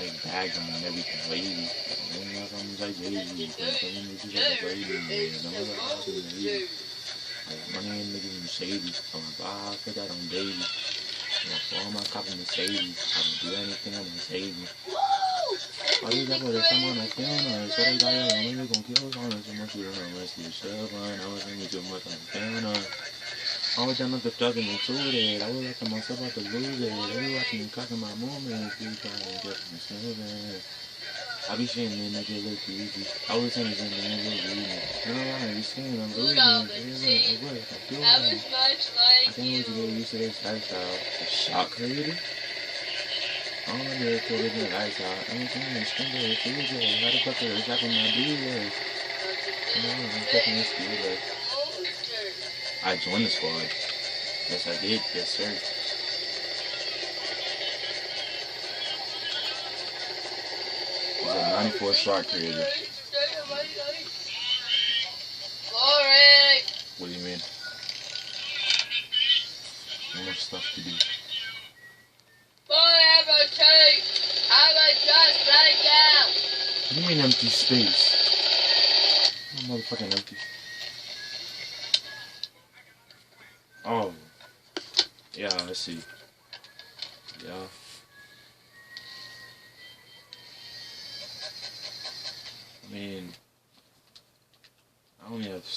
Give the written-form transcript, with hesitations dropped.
like bagged them and everything lazy. I'm like lazy. Like money and niggas Mercedes. I'm like, I put that on baby. For all my copy Mercedes, I don't do anything on Mercedes. All these rappers that come on that piano, so they got your money, they gon' kill us on us. So much you don't know, let's get shove on. I was thinking too much on the piano. I was done with the thugging into it. I was looking myself out to lose it. They be watching me cocking my moments. They trying to get me snoozing. I be seeing them niggas look easy. I was saying them niggas look easy. No, I be seeing them losing. I think we should get used to this lifestyle. The shock creator. I don't know if they did lights out. I ain't saying it's skin to the future. How the fuck is that in my dealers? I'm fucking this dealer. I joined the squad. Yes, I did. Yes, sir. He's a 94 shark creator. What do you mean? More stuff to do. What do you mean empty space? I'm motherfucking empty. Oh. Yeah, I see. Yeah. I mean, I only have